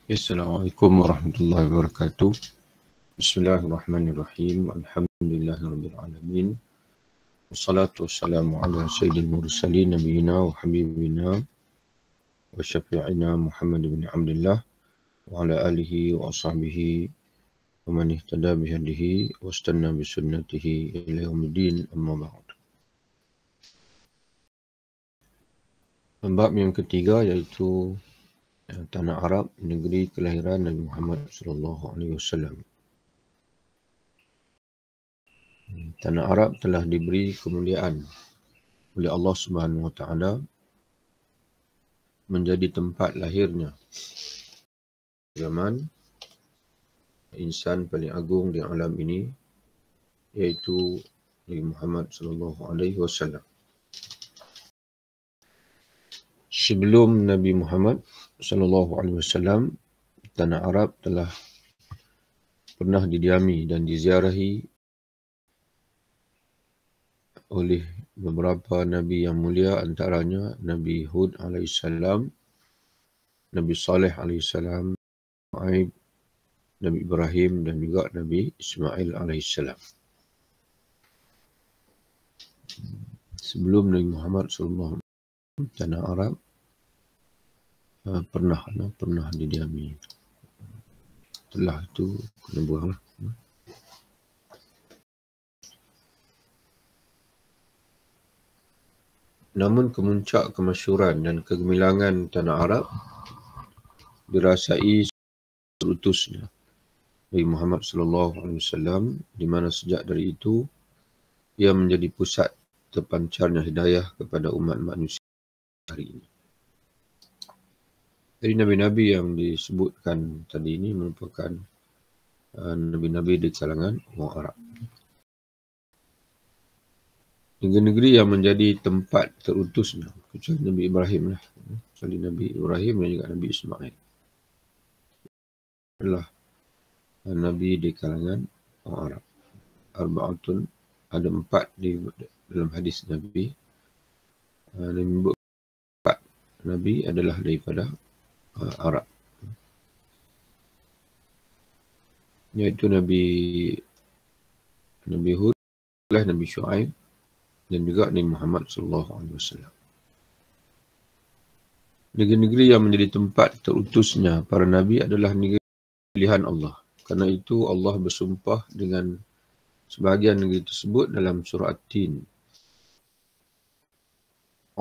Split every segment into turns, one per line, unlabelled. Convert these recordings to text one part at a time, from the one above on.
Assalamualaikum warahmatullahi wabarakatuh. Bismillahirrahmanirrahim. Alhamdulillahirabbil alamin. Wassalatu wassalamu ala sayyidil mursalin nabiyina wa habibina wa syafi'ina Muhammad bin Abdullah wa ala alihi wa ashabihi wa man ihtada bihadihi wa istanna bi sunnatihi ila yaumiddin, amma ba'd. Bab yang ketiga iaitu Tanah Arab, negeri kelahiran Nabi Muhammad SAW. Tanah Arab telah diberi kemuliaan oleh Allah Subhanahu Wa Taala menjadi tempat lahirnya zaman insan paling agung di alam ini, iaitu Nabi Muhammad SAW. Sebelum Nabi Muhammad SAW, Tanah Arab telah pernah didiami dan diziarahi oleh beberapa Nabi yang mulia, antaranya Nabi Hud AS, Nabi Saleh AS, Shu'aib, Nabi Ibrahim dan juga Nabi Ismail AS. Sebelum Nabi Muhammad SAW, Tanah Arab pernah didiami. Setelah itu kena buang. Namun kemuncak kemasyhuran dan kegemilangan Tanah Arab dirasai terutusnya Nabi Muhammad SAW, di mana sejak dari itu ia menjadi pusat terpancarnya hidayah kepada umat manusia hari ini. Jadi nabi-nabi yang disebutkan tadi ini merupakan nabi-nabi di kalangan orang Arab. Negeri-negeri yang menjadi tempat terutusnya, kecuali Nabi Ibrahim lah. Kecuali Nabi Ibrahim dan juga Nabi Ismail adalah nabi di kalangan orang Arab. Arba'atun, ada 4 di dalam hadis Nabi. Nabi 4 nabi adalah daripada Arab, iaitu Nabi Hud, Nabi Shu'aib dan juga Nabi Muhammad SAW. Negeri-negeri yang menjadi tempat terutusnya para nabi adalah negeri pilihan Allah. Karena itu Allah bersumpah dengan sebahagian negeri tersebut dalam surah At-Tin.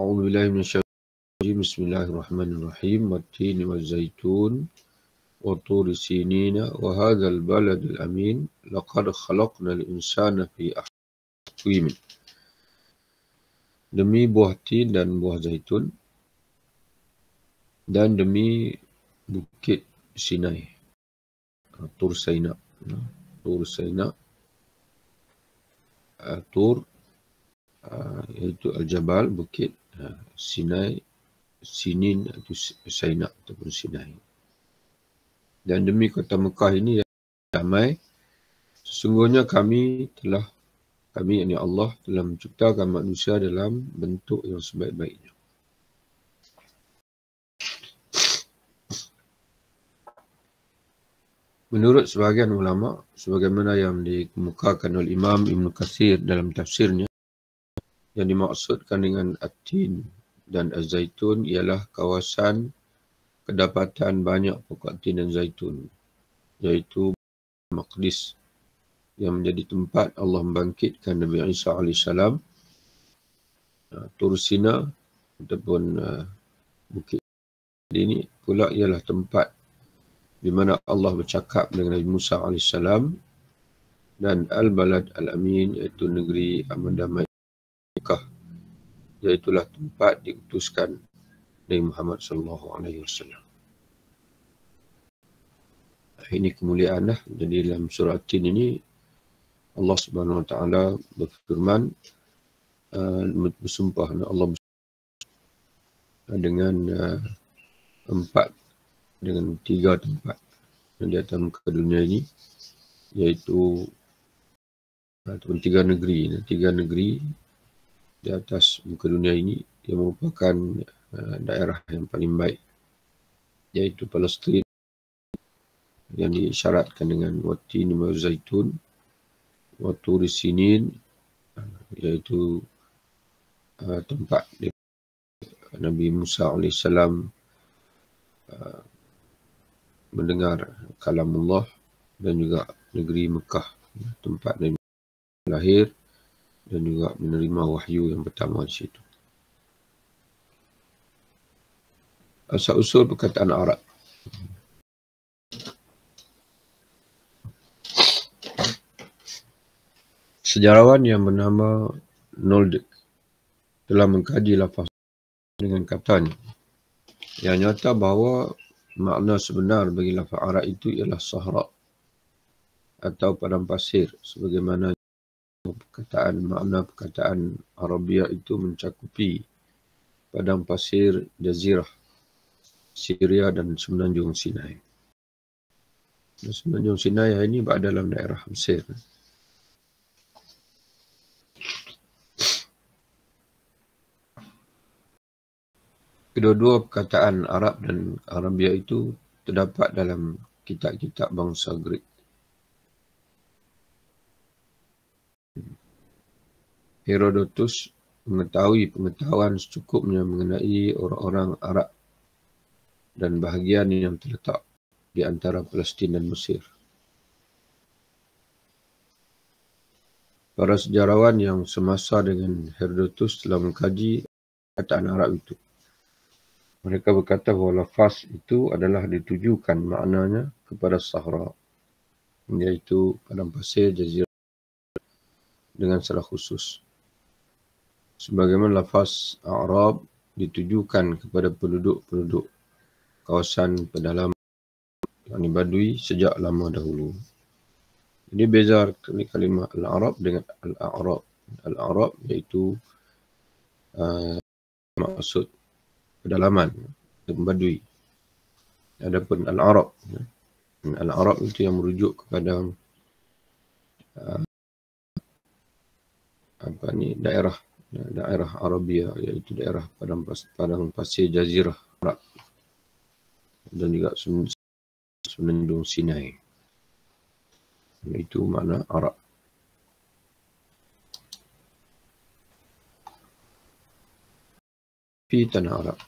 A'udzubillahi minasyaitonir rajim. Bismillahirrahmanirrahim. Wat-tini waz-zaitun wa turi sinina wa hadzal baladil amin laqad khalaqnal insana fi ahsani taqwim. Demi buah tin dan buah zaitun dan demi bukit Sinai, Tur Saina, Tur iaitu Al-Jabal, bukit, Sinai, Sinin itu Saina ataupun Sinai. Dan demi kota Mekah ini yang damai, sesungguhnya kami yakni Allah telah menciptakan manusia dalam bentuk yang sebaik-baiknya. Menurut sebahagian ulama, sebagaimana yang dikemukakan oleh Imam Ibn Katsir dalam tafsirnya, yang dimaksudkan dengan At-Tin dan Az-Zaitun ialah kawasan kedapatan banyak pokok tin dan zaitun, iaitu Maqdis, yang menjadi tempat Allah membangkitkan Nabi Isa AS. Tur Sina ataupun bukit ini pula ialah tempat di mana Allah bercakap dengan Nabi Musa AS, dan Al-Balad Al-Amin iaitu negeri aman damai Mekah, iaitulah tempat diutuskan Nabi Muhammad SAW. Ini kemuliaan lah. Jadi dalam surah At-Tin ini Allah Subhanahu Wa Taala berfirman, bersumpah, Allah bersumpah dengan 3 tempat yang di atas muka dunia ini, iaitu ataupun 3 negeri di atas muka dunia ini yang merupakan daerah yang paling baik, iaitu Palestin, yang diisyaratkan dengan wattini wa zaitun wa turi sinin, iaitu tempat Nabi Musa AS mendengar kalamullah, dan juga negeri Mekah, tempat Nabi lahir dan juga menerima wahyu yang pertama di situ. Asal-usul perkataan Arab. Sejarawan yang bernama Noldik telah mengkaji lafaz dengan katanya. Yang nyata bahawa makna sebenar bagi lafaz Arab itu ialah sahra atau padang pasir, sebagaimana makna perkataan Arabia itu mencakupi padang pasir Jazirah, Syria dan Semenanjung Sinai. Dan Semenanjung Sinai ini berada dalam daerah Mesir. Kedua-dua perkataan Arab dan Arabia itu terdapat dalam kitab-kitab bangsa Greek. Herodotus mengetahui pengetahuan secukupnya mengenai orang-orang Arab dan bahagian yang terletak di antara Palestin dan Mesir. Para sejarawan yang semasa dengan Herodotus telah mengkaji perkataan Arab itu. Mereka berkata bahawa lafaz itu adalah ditujukan maknanya kepada Sahara, iaitu padang pasir Jazirah dengan secara khusus. Sebagaimana lafaz Arab ditujukan kepada penduduk-penduduk kawasan pedalaman, yakni Badui sejak lama dahulu. Ini beza kalimah Al-Arab dengan Al-A'rab. Al-Arab iaitu maksud pedalaman, Badui. Adapun Al-Arab, Al-Arab itu yang merujuk kepada daerah Arabia, iaitu daerah padang pasir Jazirah Arab dan juga Semenanjung Sinai. Itu makna Arab. Di tanah Arab.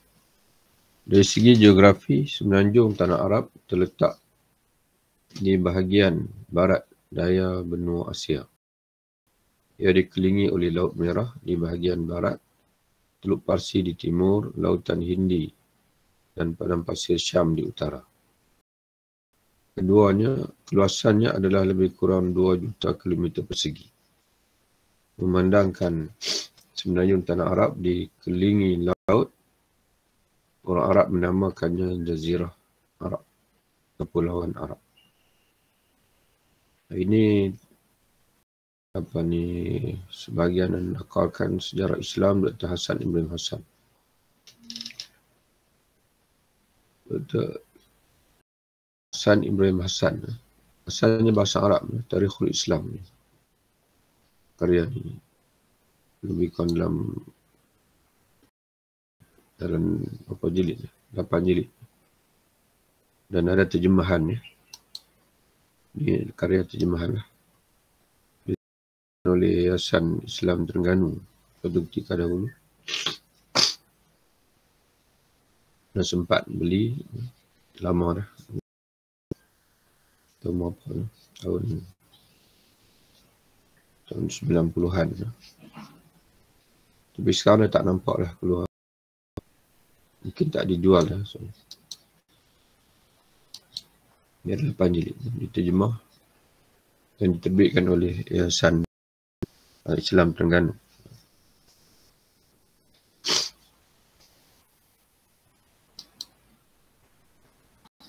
Dari segi geografi, Semenanjung Tanah Arab terletak di bahagian barat daya benua Asia. Ia dikelilingi oleh Laut Merah di bahagian barat, Teluk Parsi di timur, Lautan Hindi dan padang pasir Syam di utara. Keduanya, keluasannya adalah lebih kurang 2 juta kilometer persegi. Memandangkan Semenanjung Tanah Arab dikelilingi laut, orang Arab menamakannya Jazirah Arab, Kepulauan Arab. Ini sebahagian menakalkan sejarah Islam Dr. Hasan Ibrahim Hasan. Dr. Hasan Ibrahim Hasan, asalnya bahasa Arab, Tarikhul Islam. Karya ini lebih kurang dalam berapa jilid? 8 jilid. Dan ada terjemahan ya. Ini karya terjemahan lah. Oleh Yayasan Islam Terengganu pada ketika dahulu. Dan sempat beli lama dah. Tahun 90-an. Tapi sekarang dah tak nampak lah keluar. Mungkin tak dijual dah. So. Dia 8 jilid. Diterjemah dan diterbitkan oleh Yayasan Islam Terengganu.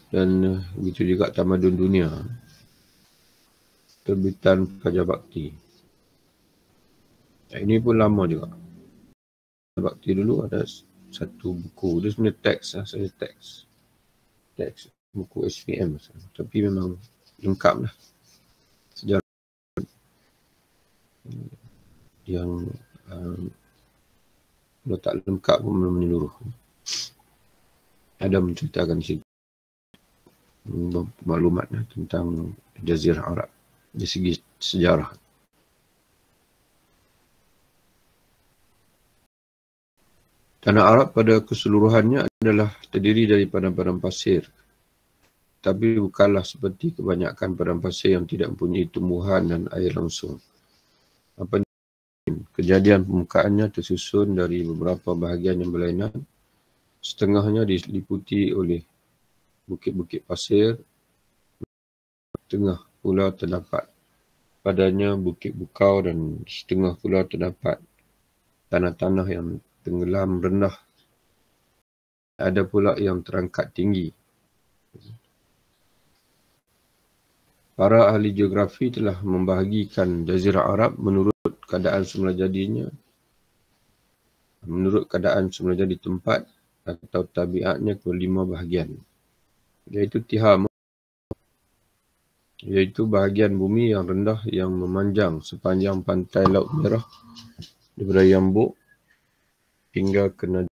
Dan begitu juga Tamadun Dunia, terbitan Praja Bakti. Ini pun lama juga. Praja Bakti dulu ada satu buku, dia sebenarnya teks lah, teks buku SPM, tapi memang lengkap lah sejarah yang kalau tak lengkap pun belum menyeluruh. Ada menceritakan situ maklumat tentang Jazirah Arab dari segi sejarah. Tanah Arab pada keseluruhannya adalah terdiri dari padang-padang pasir. Tapi bukanlah seperti kebanyakan padang pasir yang tidak mempunyai tumbuhan dan air langsung. Kejadian permukaannya tersusun dari beberapa bahagian yang berlainan. Setengahnya diliputi oleh bukit-bukit pasir. Setengah pula terdapat padanya bukit bukau dan setengah pula terdapat tanah-tanah yang tenggelam rendah. Ada pula yang terangkat tinggi. Para ahli geografi telah membahagikan Jazirah Arab menurut keadaan semula jadinya, menurut keadaan semula jadi tempat atau tabiatnya ke 5 bahagian, iaitu Tihama, iaitu bahagian bumi yang rendah yang memanjang sepanjang pantai Laut Merah daripada Yambuk hingga ke Najd.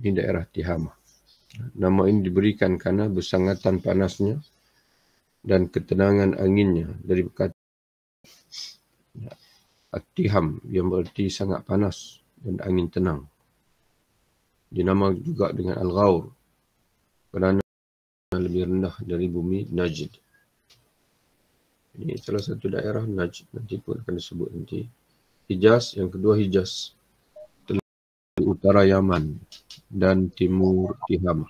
Ini daerah Tihama. Nama ini diberikan kerana bersangatan panasnya dan ketenangan anginnya dari perkataan At-Tiham yang berarti sangat panas dan angin tenang. Dinama juga dengan Al-Ghaur kerana lebih rendah dari bumi Najd. Ini salah satu daerah Najd, nanti pun akan disebut nanti. Hijaz, yang kedua Hijaz, di utara Yaman dan timur Tihama.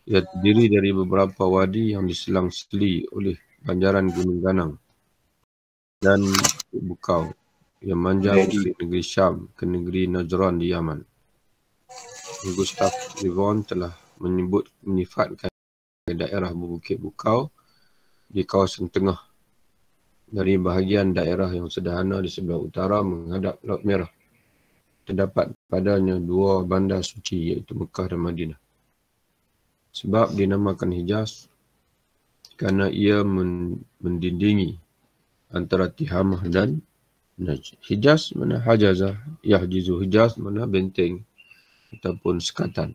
Ia terdiri dari beberapa wadi yang diselang-seli oleh banjaran Gunung Ganang dan bukau yang manjang dari negeri Syam ke negeri Najran di Yaman. Gustav Le Bon telah menyifatkan daerah berbukit bukau di kawasan tengah dari bahagian daerah yang sederhana di sebelah utara menghadap Laut Merah. Terdapat padanya 2 bandar suci iaitu Mekah dan Madinah. Sebab dinamakan Hijaz kerana ia mendindingi antara Tihamah dan Najd. Hijaz mana hajazah, yahjizu. Hijaz mana benteng ataupun sekatan.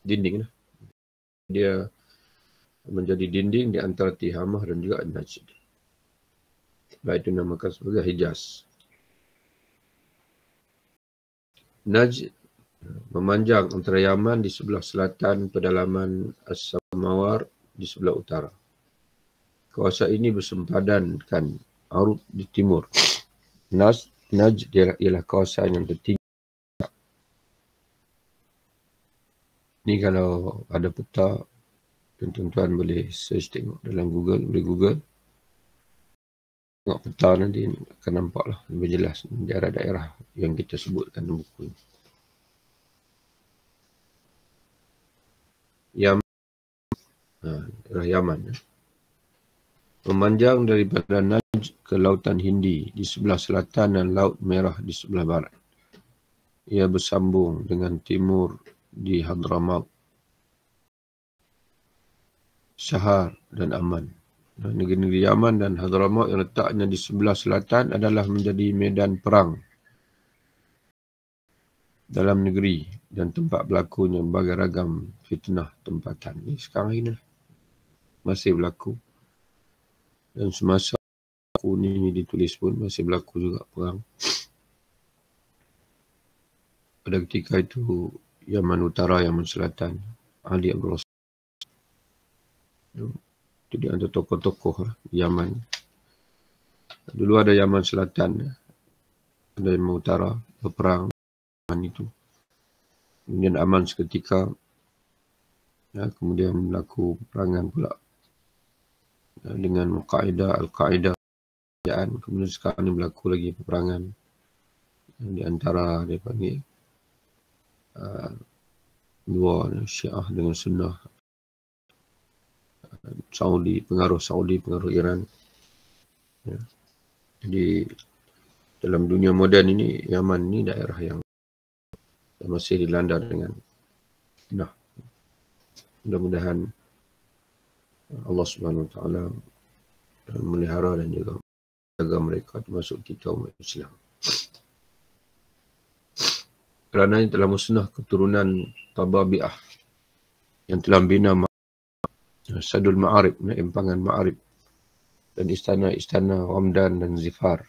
Dinding lah. Dia menjadi dinding di antara Tihamah dan juga Najd. Sebab itu namakan sebagai Hijaz. Najd memanjang antara Yaman di sebelah selatan, pedalaman As-Samawar di sebelah utara. Kawasan ini bersempadankan Arab di timur. Najd ialah kawasan yang tertinggi. Ini kalau ada peta, tuan-tuan boleh search tengok dalam Google, boleh Google. Tengok peta nanti akan nampaklah lebih jelas daerah-daerah yang kita sebutkan dalam buku ini. Daerah Yaman. Memanjang daripada Najd ke Lautan Hindi di sebelah selatan dan Laut Merah di sebelah barat. Ia bersambung dengan timur di Hadramaut, Shahar dan Aman. Negeri-negeri Yaman dan Hadramaut yang letaknya di sebelah selatan adalah menjadi medan perang dalam negeri dan tempat berlakunya berbagai ragam fitnah tempatan. Ini sekarang ini masih berlaku. Dan semasa buku ini ditulis pun masih berlaku juga perang. Pada ketika itu, Yaman Utara, Yaman Selatan, Ali Abdul Rasul. Itu di antara tokoh-tokoh Yaman. Dulu ada Yaman Selatan, ada Yaman Utara, berperang itu. Kemudian aman seketika. Kemudian berlaku perangan pula dengan Al-Qaeda. Kemudian sekarang ini berlaku lagi peperangan di antara dia panggil dua Syiah dengan Sunnah, pengaruh Saudi, pengaruh Iran. Jadi dalam dunia moden ini, Yaman ini daerah yang masih dilanda dengan fitnah. Mudah-mudahan Allah Subhanahu Wa Taala melihara dan juga jaga mereka termasuk kita umat Islam. Kerana ini telah musnah keturunan Tababi'ah yang telah membina Sadul Ma'arib, empangan Ma'arib, dan istana-istana Ramdan dan Zifar.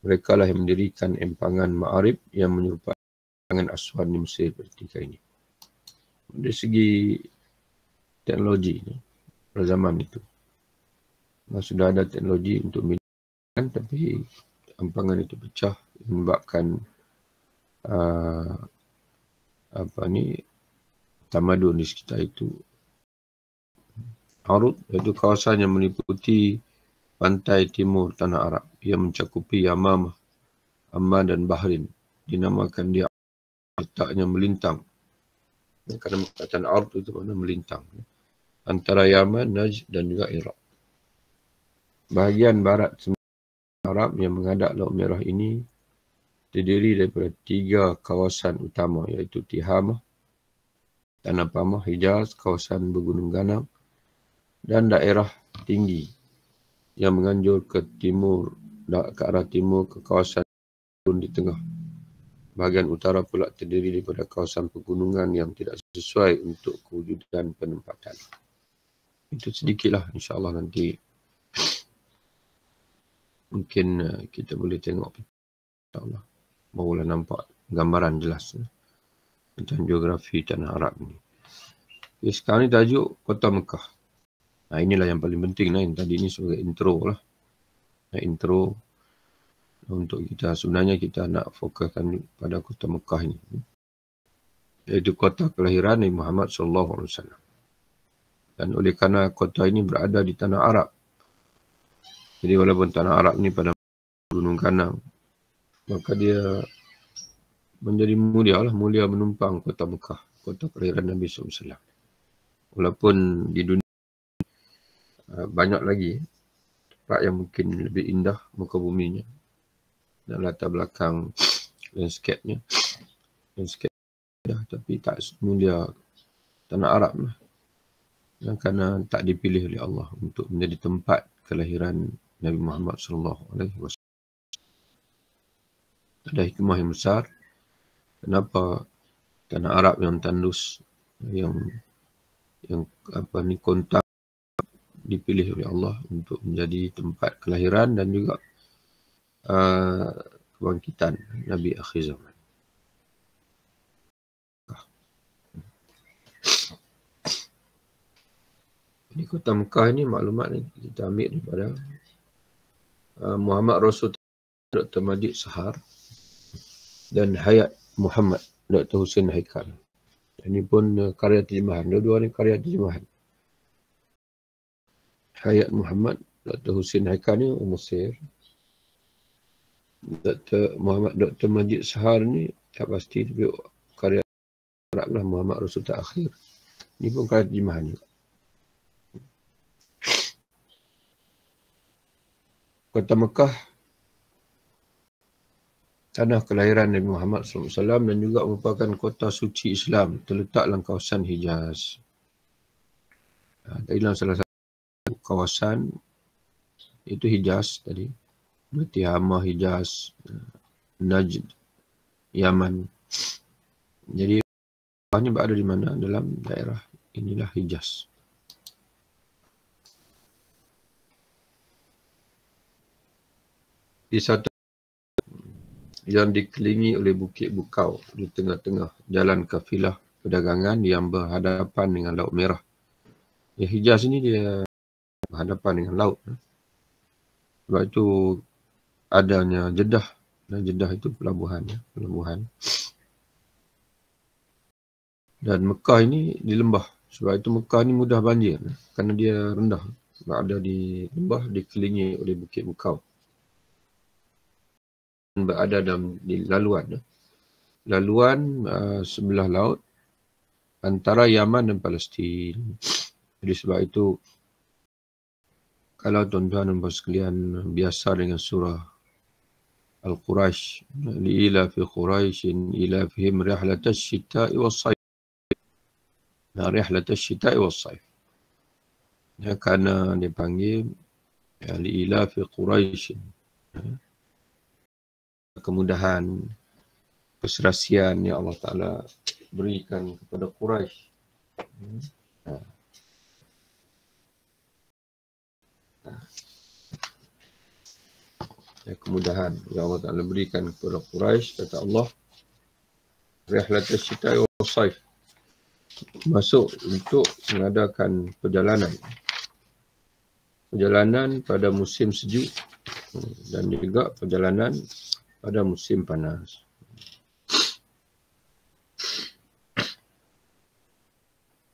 Mereka lah yang mendirikan empangan Ma'arib yang menyerupai empangan Aswan di Mesir ketika ini. Dari segi teknologi pada zaman itu, sudah ada teknologi untuk milikan, tapi empangan itu pecah menyebabkan tamadun di sekitar itu. Arud iaitu kawasan yang meliputi pantai timur tanah Arab yang mencakupi Yamamah, Amman dan Bahrain. Dinamakan dia letaknya melintang. Kerana perkataan Arud itu makna melintang. Antara Yaman, Najd dan juga Iraq. Bahagian barat Arab yang menghadap Laut Merah ini terdiri daripada 3 kawasan utama, iaitu Tihamah, Tanah Pamah, Hijaz, kawasan bergunung ganang, dan daerah tinggi yang menganjur ke timur, ke arah timur ke kawasan di tengah. Bahagian utara pula terdiri daripada kawasan pegunungan yang tidak sesuai untuk kewujudan penempatan. Itu sedikitlah, insyaAllah nanti mungkin kita boleh tengok, insyaAllah. Barulah nampak gambaran jelas tentang geografi tanah Arab ni. Okay, sekarang ni tajuk Kota Mekah. Nah, inilah yang paling penting lah. Yang tadi ni sebagai intro lah. Intro untuk kita. Sebenarnya kita nak fokuskan pada Kota Mekah ini. Iaitu kota kelahiran Nabi Muhammad SAW. Dan oleh kerana kota ini berada di tanah Arab. Jadi walaupun tanah Arab ni pada Gunung Ganang, maka dia menjadi mulia menumpang Kota Mekah, kota kelahiran Nabi SAW. Walaupun di dunia banyak lagi tempat yang mungkin lebih indah muka buminya dan latar belakang landscape-nya, tapi tak semulia tanah Arab lah. Dan kerana tak dipilih oleh Allah untuk menjadi tempat kelahiran Nabi Muhammad SAW. Ada hikmah yang besar kenapa tanah Arab yang tandus, yang kontak, dipilih oleh Allah untuk menjadi tempat kelahiran dan juga kebangkitan Nabi akhir zaman. Di Kota Mekah ini maklumat ni kita ambil daripada Muhammad Rasul Dr. Majid Sahar dan Hayat Muhammad Dr. Hussein Haikal. Ini pun karya terjemahan. Dua-dua ni karya terjemahan. Hayat Muhammad Dr. Hussein Haikal ni Mesir. Dr. Majid Sahar ni tak pasti, tapi karya Arab lah, Muhammad Rasul Ta'akhir. Ini pun karya terjemahan juga. Kota Mekah, tanah kelahiran Nabi Muhammad SAW dan juga merupakan kota suci Islam, terletak dalam kawasan Hijaz. Dalam salah satu kawasan itu Hijaz tadi. Tihamah, Hijaz, Najd, Yaman. Jadi ini berada di mana? Dalam daerah inilah Hijaz. Di satu yang dikelilingi oleh bukit bukau di tengah-tengah jalan kafilah perdagangan yang berhadapan dengan Laut Merah. Ya, Hijaz ini dia berhadapan dengan laut. Sebab itu adanya Jeddah. Dan Jeddah itu pelabuhan. Dan Mekah ini di lembah. Sebab itu Mekah ini mudah banjir. Kerana dia rendah. Sebab ada di lembah dikelilingi oleh bukit bukau. Berada di laluan. Sebelah laut antara Yaman dan Palestin. Jadi sebab itu kalau tuan-tuan dan puan sekalian biasa dengan surah Al-Quraisy, li'ila fi Quraisyin ila fihim rihlatash shita'i was-sayf. Rihlatash shita'i was-sayf. Kerana dipanggil li'ila fi Quraisyin. Kemudahan, keserasian yang Allah Ta'ala berikan kepada Quraisy Kemudahan yang Allah Ta'ala berikan kepada Quraisy, kata Allah, Rihlat Asyita'i wa Saif, masuk untuk mengadakan perjalanan pada musim sejuk dan juga perjalanan pada musim panas.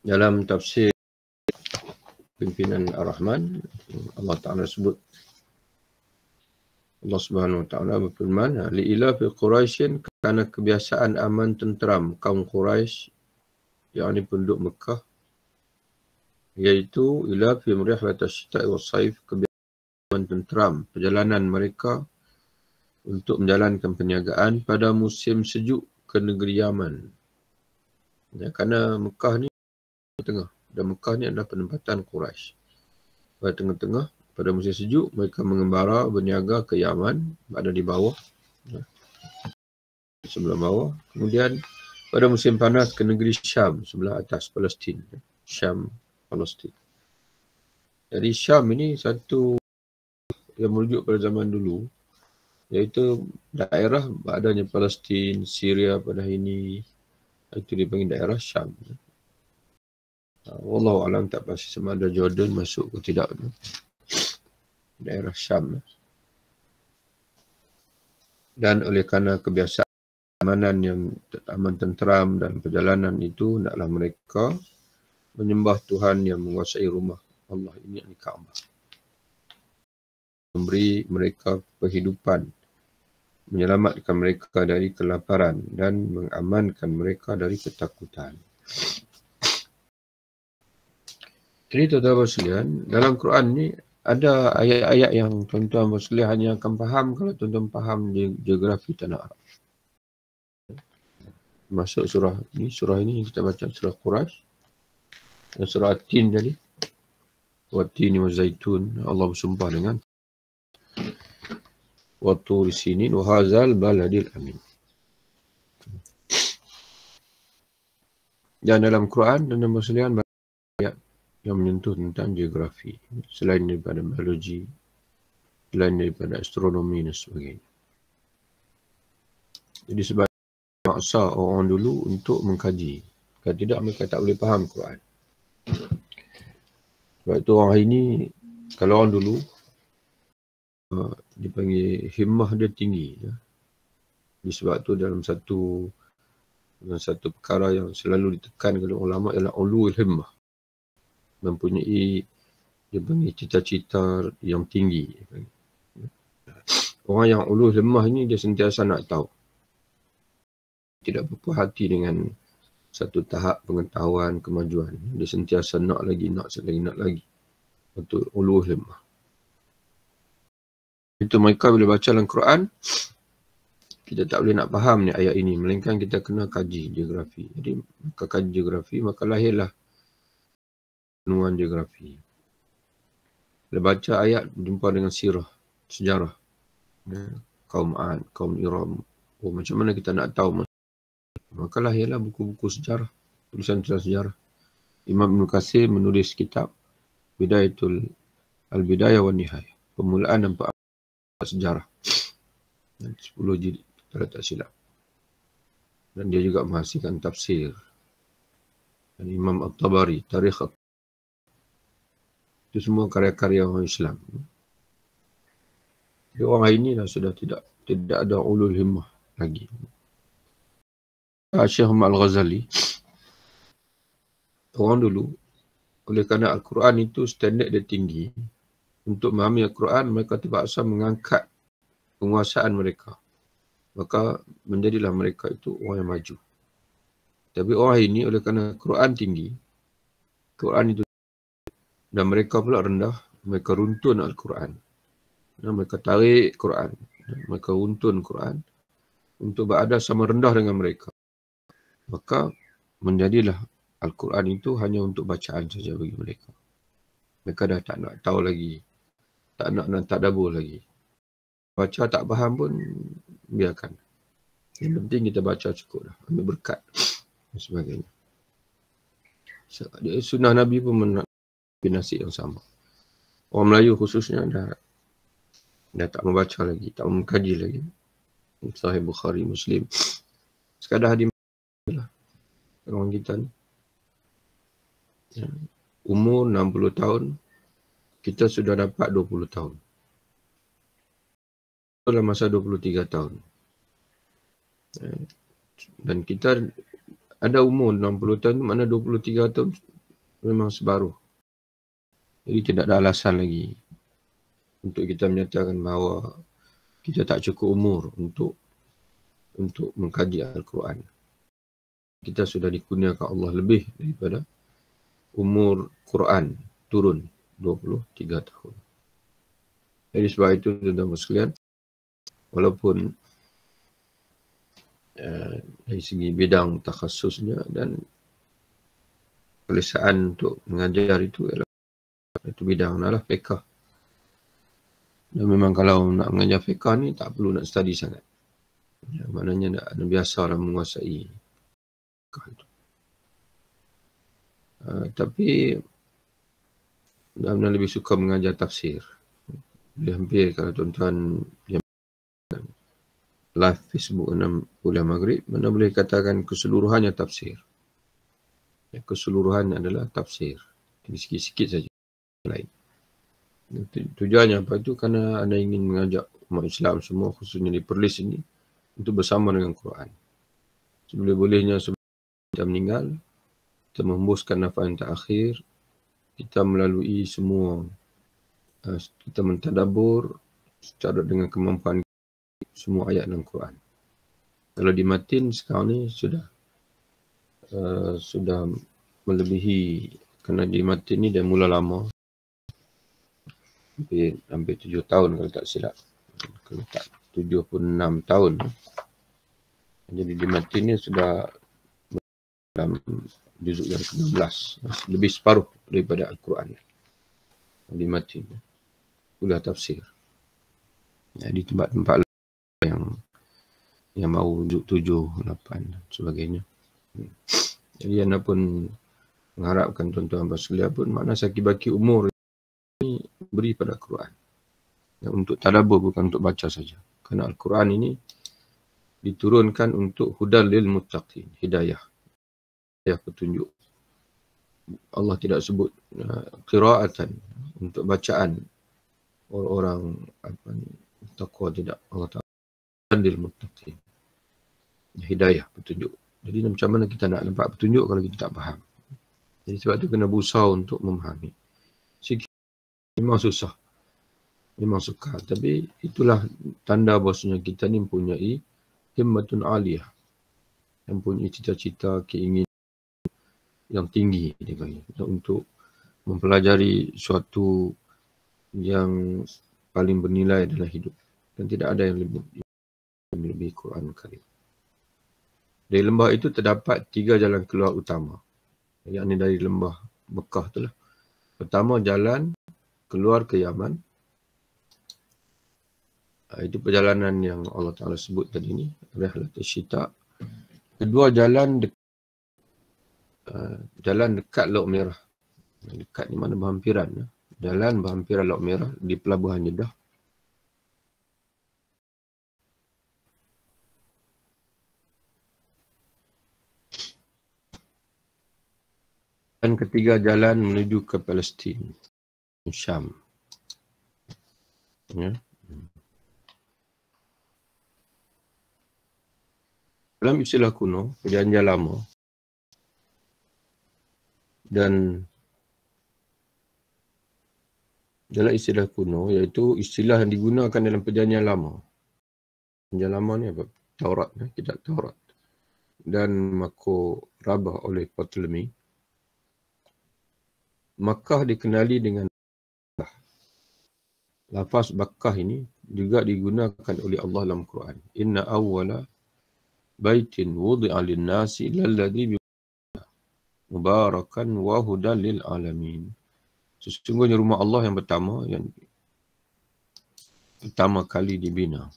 Dalam tafsir pimpinan Ar-Rahman, Allah Ta'ala sebut, Allah Subhanahu Wa Ta'ala berfirman, li'ila fi Quraisyin, kerana kebiasaan aman tenteram kaum Quraisy, yakni penduduk Mekah, iaitu ila fi rihlat asy-syita'i was-saif, kebiasaan aman tenteram perjalanan mereka untuk menjalankan perniagaan pada musim sejuk ke negeri Yaman. Ya, kerana Mekah ni tengah, dan Mekah ni adalah penempatan Quraisy. Pada tengah-tengah, pada musim sejuk, mereka mengembara berniaga ke Yaman, ada di bawah, ya, sebelah bawah. Kemudian pada musim panas ke negeri Syam, sebelah atas, Palestin. Syam, Palestin. Jadi Syam ini satu yang merujuk pada zaman dulu, iaitu daerah adanya Palestin, Syria pada hari ini, itu dipanggil daerah Syam. Wallahu alam, tak pasti sama ada Jordan masuk ke tidak. Daerah Syam. Dan oleh kerana kebiasaan keamanan yang aman tenteram dan perjalanan itu, hendaklah mereka menyembah Tuhan yang menguasai rumah Allah ini, yakni Kaabah. Memberi mereka kehidupan, menyelamatkan mereka dari kelaparan dan mengamankan mereka dari ketakutan. Jadi tuan-tuan sekalian, dalam Quran ni ada ayat-ayat yang tuan-tuan sekalian hanya akan faham kalau tuan-tuan faham geografi tanah Arab. Masuk surah ini kita baca surah Quraisy dan surah At-Tin tadi. Wat-tini wa zaitun, Allah bersumpah dengan Wat-turi sinin wa hadzal baladil amin. Dan dalam Quran dan dalam sekalian ayat yang menyentuh tentang geografi, selain daripada biologi, selain daripada astronomi dan sebagainya. Jadi sebab maksa orang dulu untuk mengkaji. Kalau tidak, mereka tak boleh faham Quran. Sebab itu orang hari ini, kalau orang dulu, dipanggil himmah dia tinggi. Ya. Jadi sebab itu dalam satu perkara yang selalu ditekan oleh ulama ialah ulul himmah. Mempunyai, dia panggil cita-cita yang tinggi. Orang yang ulul himmah ini, dia sentiasa nak tahu. Tidak berpuas hati dengan satu tahap pengetahuan, kemajuan. Dia sentiasa nak lagi. Untuk ulul himmah. Itu mereka bila baca dalam Quran, kita tak boleh nak faham ni ayat ini, melainkan kita kena kaji geografi. Jadi, maka kaji geografi, maka lahirlah penuan geografi. Bila baca ayat, jumpa dengan sirah, sejarah. Ya, kaum Ad, kaum Iram. Macam mana kita nak tahu? Maka lahirlah buku-buku sejarah, tulisan-tulisan sejarah. Imam Ibn Katsir menulis kitab Bidayatul Al-Bidayah wa Nihayah. Permulaan dan sejarah. 10 jilid, kalau tak silap. Dan dia juga menghasilkan tafsir. Dan Imam At-Tabari, Tarikh. Itu semua karya-karya orang Islam. Jadi orang hari ini dah sudah tidak ada ulul himmah lagi. Syekh Muhammad Al-Ghazali, orang dulu, oleh kerana Al-Quran itu standard dia tinggi, untuk memahami Al-Quran, mereka terpaksa mengangkat penguasaan mereka. Maka menjadilah mereka itu orang yang maju. Tapi orang ini, oleh kerana Quran tinggi, Quran itu, dan mereka pula rendah, mereka runtun Al-Quran. Dan mereka tarik Quran. Mereka runtun Quran untuk berada sama rendah dengan mereka. Maka menjadilah Al-Quran itu hanya untuk bacaan saja bagi mereka. Mereka dah tak nak tahu lagi. Tak nak tadabbur lagi. Baca tak faham pun biarkan. Yang penting kita baca cukup dah. Ambil berkat dan sebagainya. Sunnah Nabi pun nasib yang sama. Orang Melayu khususnya dah tak membaca lagi, tak mengkaji lagi Sahih Bukhari, Muslim. Sekadar hadis lah orang kita ni. Umur 60 tahun, kita sudah dapat 20 tahun. Dalam masa 23 tahun. Dan kita ada umur 60 tahun, mana 23 tahun memang sebaru. Jadi tidak ada alasan lagi untuk kita menyatakan bahawa kita tak cukup umur untuk mengkaji Al-Quran. Kita sudah dikurniakan Allah lebih daripada umur Quran turun 23 tahun. Jadi sebab itu tuan-tuan sekalian, walaupun dari segi bidang takhasusnya dan kelesaan untuk mengajar itu bidang adalah fiqh. Dan memang kalau nak mengajar fiqh ni tak perlu nak study sangat. Ya, maknanya dah biasa orang menguasai fiqh itu. Tapi benar-benar lebih suka mengajar tafsir. Dia hampir kalau tuan-tuan live Facebook 6 bulan Maghrib, mana boleh katakan keseluruhannya tafsir. Keseluruhannya adalah tafsir. Ini sikit-sikit saja. Lain. Tujuannya apa itu? Kerana anda ingin mengajak umat Islam semua, khususnya di Perlis ini, untuk bersama dengan Quran. Seboleh-bolehnya sebelum kita meninggal, kita menghembuskan nafas yang terakhir, kita melalui semua, kita mentadabur secara dengan kemampuan semua ayat dalam Quran. Kalau dimatin sekarang ni sudah melebihi, kerana dimatin ni dah mula lama. Hampir 7 tahun kalau tak silap. Kalau tak 7 pun 6 tahun. Jadi dimatin ni sudah dalam juzuk yang ke-12. Lebih separuh daripada Al-Quran. Dimatin. Sudah tafsir. Di tempat-tempat yang mahu juzuk 7, 8 dan sebagainya. Jadi anda pun mengharapkan tuan-tuan sekalian pun makna saki-baki umur ini beri pada Al-Quran. Untuk tadabbur, bukan untuk baca saja. Kerana Al-Quran ini diturunkan untuk hudal lil muttaqin, hidayah petunjuk. Allah tidak sebut qiraatan untuk bacaan orang takwa, tidak. Allah Ta'ala lil muttaqin, hidayah petunjuk. Jadi macam mana kita nak nampak petunjuk kalau kita tak faham? Jadi sebab tu kena berusaha untuk memahami. Sikit memang susah, memang sukar, tapi itulah tanda bahawasanya kita ni mempunyai himmatun aliyah, yang mempunyai cita-cita, keinginan yang tinggi untuk mempelajari suatu yang paling bernilai dalam hidup, dan tidak ada yang lebih Quran Karim. Dari lembah itu terdapat 3 jalan keluar utama, yakni dari lembah Mekah itulah. Pertama, jalan keluar ke Yaman. Itu perjalanan yang Allah Ta'ala sebut tadi ni, Rihlatul Syita. Kedua, jalan dekat Laut Merah. Dekat ni mana berhampiran. Jalan berhampiran Laut Merah di Pelabuhan Jeddah. Dan ketiga, jalan menuju ke Palestin, Syam. Ya. Dalam istilah kuno, perjanjian lama, dan dalam istilah kuno, iaitu istilah yang digunakan dalam perjanjian lama. Perjanjian lama ni apa? Taurat, kitab Taurat. Dan Mako Rabah oleh Ptolemy. Makkah dikenali dengan Bakkah. Lafaz Bakkah ini juga digunakan oleh Allah dalam Quran. Inna awwala baitin wudi'a lin-nasi lalladzi mubarakan wa hudan lil alamin. Sesungguhnya rumah Allah yang pertama kali dibina.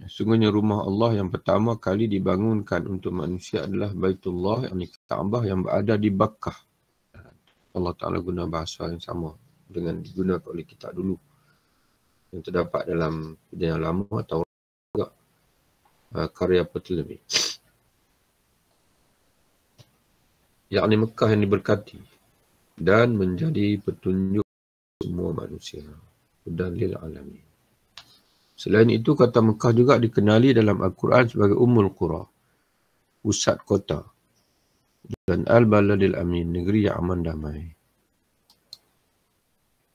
Sungguhnya rumah Allah yang pertama kali dibangunkan untuk manusia adalah Baitullah, yakni Kaabah yang berada di Bakkah. Allah Ta'ala guna bahasa yang sama dengan digunakan oleh kita dulu, yang terdapat dalam perjanjian lama atau juga karya Ptolemy. Yakni Mekah yang diberkati dan menjadi petunjuk semua manusia. Dan lil alamin. Selain itu, kata Mekah juga dikenali dalam Al-Quran sebagai Ummul Qura, pusat kota, dan Al-Baladil Amin, negeri yang aman damai.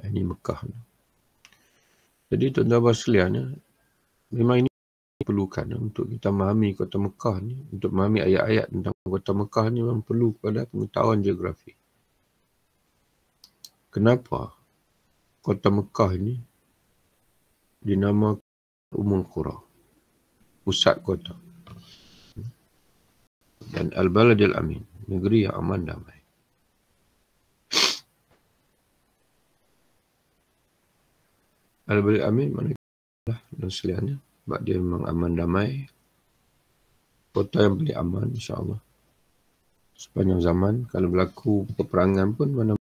Ini Mekah. Jadi tuan-tuan sekalian, memang ini diperlukan untuk kita memahami kota Mekah ni, untuk memahami ayat-ayat tentang kota Mekah ni memang perlu kepada pengetahuan geografi. Kenapa kota Mekah ini dinamakan Ummul Qura, pusat kota, dan Al-Baladil Amin, negeri yang aman damai. Al-Baladil Amin maknanya dan sekaliannya, sebab dia memang aman damai, kota yang paling aman insya-Allah. Sepanjang zaman, kalau berlaku peperangan pun mana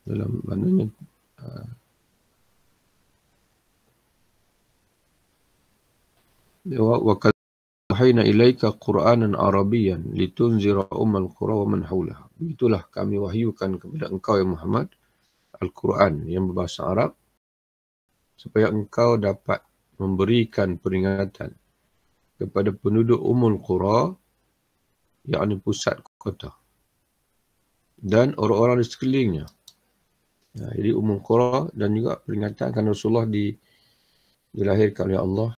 dalam maknanya wa wahayna ilaika Qur'anan Arabiyyan litunzira ummal qura wa man haulaha. Itulah kami wahyukan kepada engkau ya Muhammad Al-Quran yang berbahasa Arab supaya engkau dapat memberikan peringatan kepada penduduk Ummul Qura, yakni pusat kota, dan orang-orang di sekelilingnya. Jadi Ummul Qura, dan juga peringatan kerana Rasulullah dilahirkan oleh Allah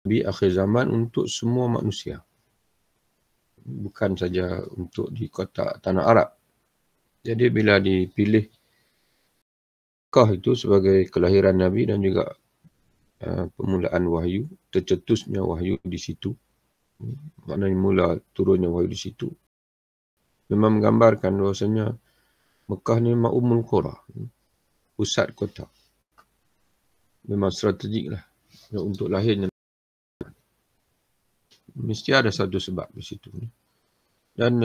di akhir zaman untuk semua manusia. Bukan saja untuk di kota Tanah Arab. Jadi bila dipilih Mekah itu sebagai kelahiran Nabi dan juga permulaan wahyu, tercetusnya wahyu di situ. Maknanya mula turunnya wahyu di situ. Memang menggambarkan bahawasanya Mekah ni memang Ummul Qura, pusat kota. Memang strategik lah untuk lahirnya. Mesti ada satu sebab di situ. Dan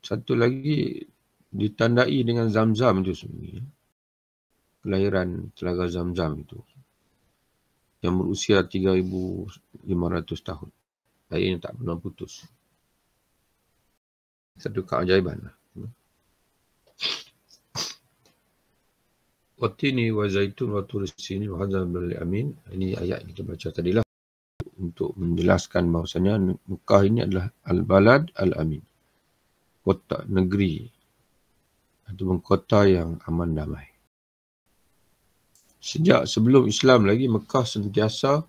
satu lagi ditandai dengan Zam-Zam itu sendiri. Kelahiran Telaga Zam-Zam itu, yang berusia 3,500 tahun. Airnya tak pernah putus. Satu keajaiban lah. Watini wa zaitun wa turi sini wa hadzal baladil amin. Ini ayat yang kita baca tadilah untuk menjelaskan bahawasanya Mekah ini adalah Al-Balad Al-Amin, kota, negeri ataupun kota yang aman damai. Sejak sebelum Islam lagi, Mekah sentiasa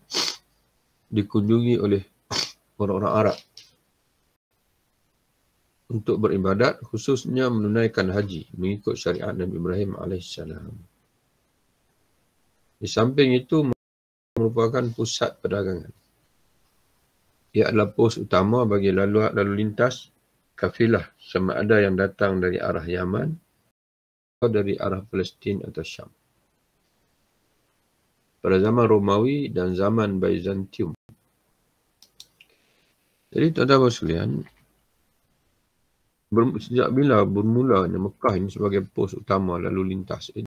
dikunjungi oleh orang-orang Arab untuk beribadat, khususnya menunaikan haji mengikut syariat Nabi Ibrahim AS. Di samping itu, merupakan pusat perdagangan. Ia adalah pos utama bagi lalu lintas kafilah, sama ada yang datang dari arah Yaman atau dari arah Palestin atau Syam. Pada zaman Romawi dan zaman Byzantium. Jadi tuan-tuan sekalian, sejak bila bermulanya Mekah ini sebagai pos utama lalu lintas ini,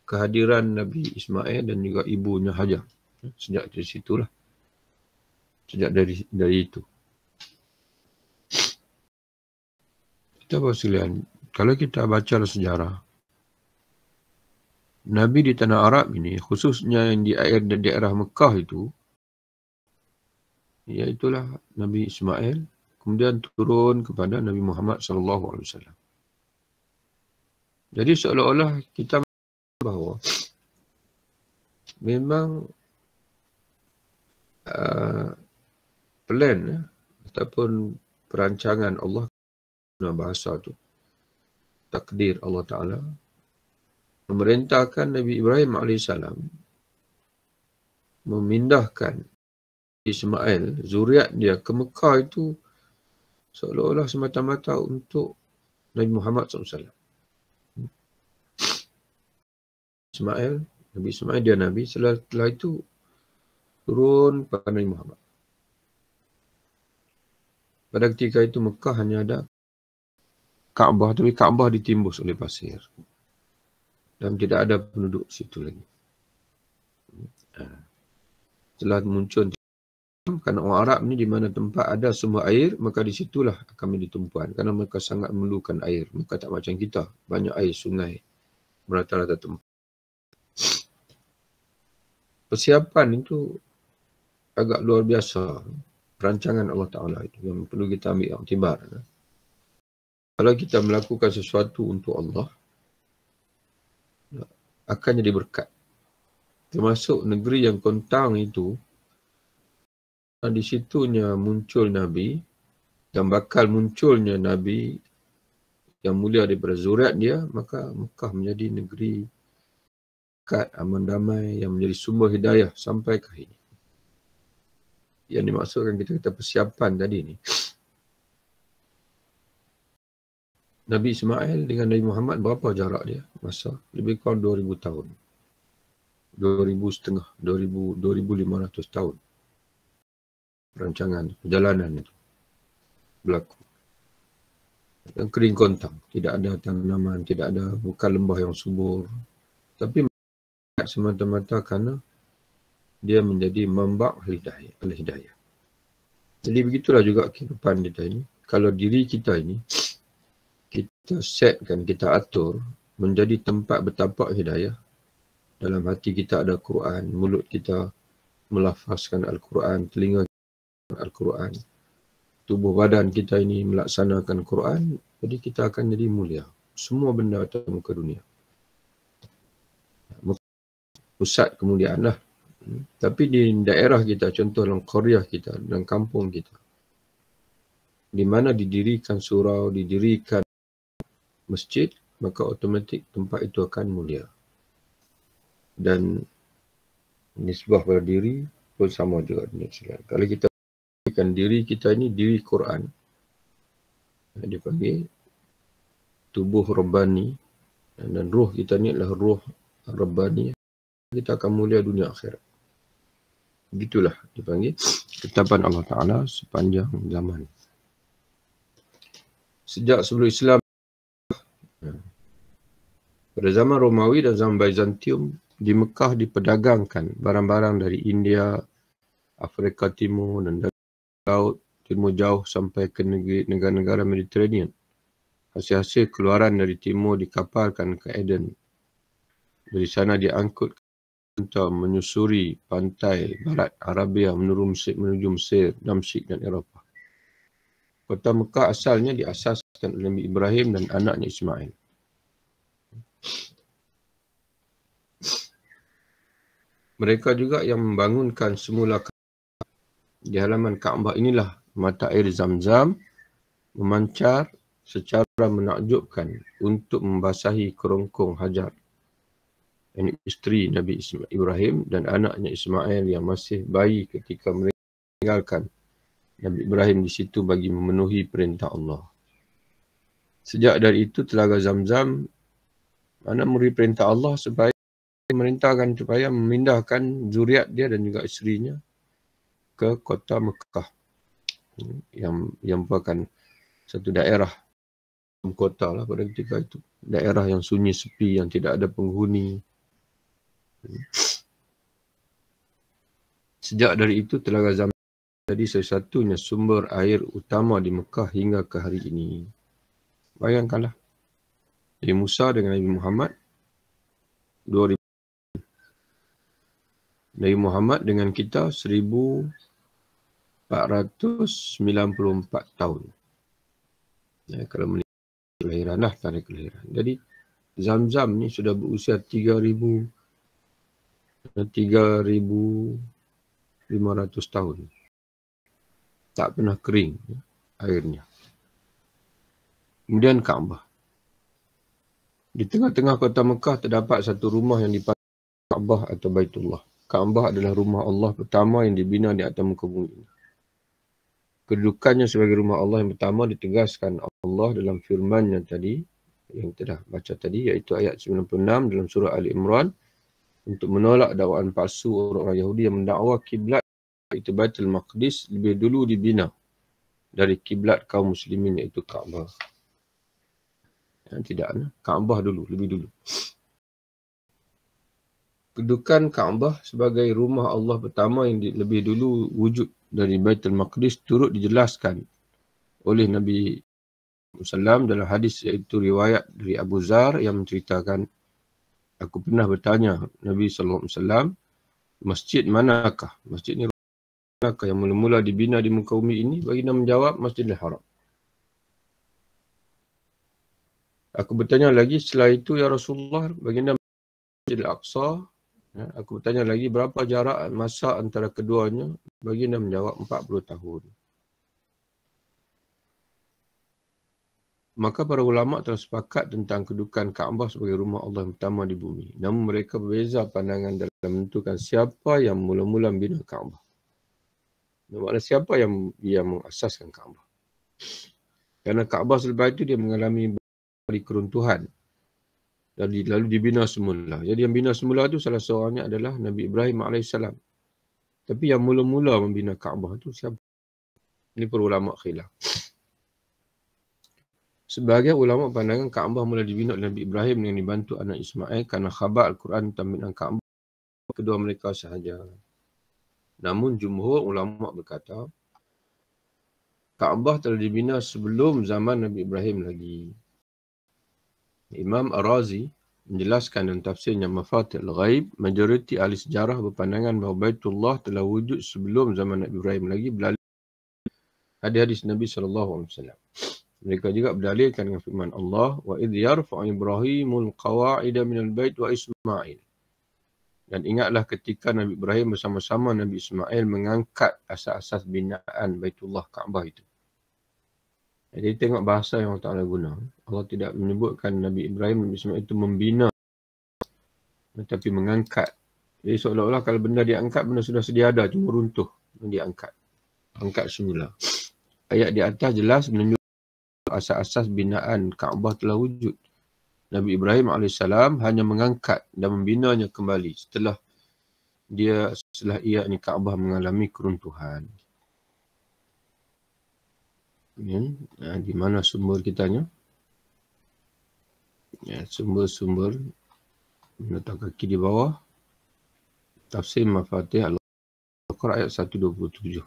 kehadiran Nabi Ismail dan juga ibunya Hajar. Sejak dari situlah. Sejak dari itu. Tuan-tuan sekalian, kalau kita baca sejarah, Nabi di tanah Arab ini, khususnya yang di daerah Mekah itu, iaitulah Nabi Ismail, kemudian turun kepada Nabi Muhammad SAW. Jadi seolah-olah kita bahawa memang plan ataupun perancangan Allah, bahasa tu, takdir Allah Ta'ala, memerintahkan Nabi Ibrahim AS memindahkan Ismail, zuriat dia ke Mekah itu seolah-olah semata-mata untuk Nabi Muhammad SAW. Ismail Nabi Ismail dia Nabi. Setelah itu turun pada Nabi Muhammad. Pada ketika itu Mekah hanya ada Kaabah, tapi Kaabah ditimbus oleh pasir. Dan tidak ada penduduk situ lagi. Setelah muncul, kerana orang Arab ni di mana tempat ada sumber air, maka di situlah kami ditumpuan. Kerana mereka sangat memerlukan air. Mereka tak macam kita. Banyak air, sungai, merata-rata tempat. Persiapan itu agak luar biasa. Perancangan Allah Ta'ala itu yang perlu kita ambil iktibar. Kalau kita melakukan sesuatu untuk Allah, akan jadi berkat. Termasuk negeri yang kontang itu, di situnya muncul Nabi dan bakal munculnya Nabi yang mulia daripada zuriat dia, maka Mekah menjadi negeri berkat, aman damai yang menjadi sumber hidayah sampai ke hari ini. Yang dimaksudkan kita kata persiapan tadi ni. Nabi Ismail dengan Nabi Muhammad berapa jarak dia? Masa lebih kurang 2000 tahun. 2,500 tahun. Perancangan, perjalanan itu berlaku. Dan kering kontang. Tidak ada tanaman, tidak ada, bukan lembah yang subur. Tapi semata-mata kerana dia menjadi mambak al-hidayah. Jadi begitulah juga kehidupan kita ini. Kalau diri kita ini, kita setkan, kita atur menjadi tempat bertapak hidayah. Dalam hati kita ada Quran, mulut kita melafazkan Al-Quran, telinga Al-Quran, tubuh badan kita ini melaksanakan Quran, jadi kita akan jadi mulia. Semua benda atas muka dunia. Pusat kemuliaan lah. Tapi di daerah kita, contoh dalam qaryah kita, dalam kampung kita, di mana didirikan surau, didirikan masjid, maka otomatik tempat itu akan mulia. Dan nisbah pada diri pun sama juga dengan sekalian. Kalau kita berikan diri kita ini diri Quran, dipanggil tubuh Rabbani, dan ruh kita ni adalah ruh Rabbani, kita akan mulia dunia akhirat. Begitulah dipanggil ketetapan Allah Ta'ala sepanjang zaman. Sejak sebelum Islam, pada zaman Romawi dan zaman Byzantium, di Mekah diperdagangkan barang-barang dari India, Afrika Timur dan dari Laut Timur Jauh sampai ke negara-negara Mediterranean. Hasil-hasil keluaran dari timur dikapalkan ke Aden. Dari sana diangkut untuk menyusuri pantai barat Arabia menuju Mesir, Damsyik dan Eropah. Kota Mekah asalnya diasaskan oleh Nabi Ibrahim dan anaknya Ismail. Mereka juga yang membangunkan semula di halaman Kaabah inilah mata air Zam-Zam memancar secara menakjubkan untuk membasahi kerongkong Hajar, yang isteri Nabi Ibrahim dan anaknya Ismail yang masih bayi ketika mereka meninggalkan Nabi Ibrahim di situ bagi memenuhi perintah Allah. Sejak dari itu telaga Zam-Zam mana memberi perintah Allah supaya merintahkan supaya memindahkan zuriat dia dan juga isterinya ke kota Mekah yang merupakan satu daerah kota lah pada ketika itu, daerah yang sunyi sepi yang tidak ada penghuni. Sejak dari itu telaga Zam jadi satu-satunya sumber air utama di Mekah hingga ke hari ini. Bayangkanlah, Nabi Musa dengan Nabi Muhammad 2000, Nabi Muhammad dengan kita 1494 tahun. Ya, kalau melihat kelahiran lah, tarikh kelahiran. Jadi Zam-Zam ni sudah berusia 3,500 tahun. Tak pernah kering airnya. Kemudian Kaabah. Di tengah-tengah kota Mekah terdapat satu rumah yang dipanggil Kaabah atau Baitullah. Kaabah adalah rumah Allah pertama yang dibina di atas muka bumi ini. Kedudukannya sebagai rumah Allah yang pertama ditegaskan Allah dalam firman-Nya tadi, yang telah baca tadi, iaitu ayat 96 dalam surah Ali Imran, untuk menolak dakwaan palsu orang-orang Yahudi yang mendakwa kiblat itu Baitul Maqdis lebih dulu dibina dari kiblat kaum muslimin iaitu Kaabah. Tidak, Kaabah dulu, lebih dulu. Kedudukan Kaabah sebagai rumah Allah pertama yang lebih dulu wujud dari Baitul Maqdis turut dijelaskan oleh Nabi SAW dalam hadis iaitu riwayat dari Abu Zar yang menceritakan, aku pernah bertanya Nabi SAW, masjid manakah? Masjid ni manakah yang mula-mula dibina di muka bumi ini? Baginda menjawab, Masjidil Haram. Aku bertanya lagi setelah itu, ya Rasulullah, baginda Masjidil Aqsa. Aku bertanya lagi, berapa jarak masa antara keduanya? Baginda menjawab, 40 tahun. Maka para ulama telah sepakat tentang kedudukan Kaabah sebagai rumah Allah yang pertama di bumi. Namun mereka berbeza pandangan dalam menentukan siapa yang mula-mula membina Kaabah. Maksudnya siapa yang mengasaskan Kaabah. Kerana Kaabah selepas itu dia mengalami keruntuhan. Lalu dibina semula. Jadi yang bina semula itu salah seorangnya adalah Nabi Ibrahim AS. Tapi yang mula-mula membina Kaabah itu siapa? Ini para ulama khilaf. Sebagai ulama pandangan Kaabah mula dibina oleh Nabi Ibrahim dengan dibantu anak Ismail kerana khabar Al-Quran tentang binaan Kaabah kedua mereka sahaja. Namun jumhur ulama berkata Kaabah telah dibina sebelum zaman Nabi Ibrahim lagi. Imam Ar-Razi menjelaskan dalam tafsirnya Mafatihul Ghaib, majoriti ahli sejarah berpandangan bahawa Baitullah telah wujud sebelum zaman Nabi Ibrahim lagi melalui hadis Nabi SAW. Mereka juga berdalilkan dengan firman Allah, wa idh yarfa'u Ibrahimul qawa'ida minal bait wa Ismail. Dan ingatlah ketika Nabi Ibrahim bersama-sama Nabi Ismail mengangkat asas-asas binaan Baitullah Kaabah itu. Jadi tengok bahasa yang Allah Ta'ala guna. Allah tidak menyebutkan Nabi Ibrahim dan Nabi Ismail itu membina, tetapi mengangkat. Jadi seolah-olah kalau benda diangkat, benda sudah sedia ada, cuma runtuh. Diangkat. Angkat semula. Ayat di atas jelas menunjukkan asas-asas binaan Kaabah telah wujud. Nabi Ibrahim AS hanya mengangkat dan membinanya kembali setelah ia ni Kaabah mengalami keruntuhan. Di mana sumber kitanya? Sumber letak kaki di bawah. Tafsir Mafatih Al-Baqarah ayat 127.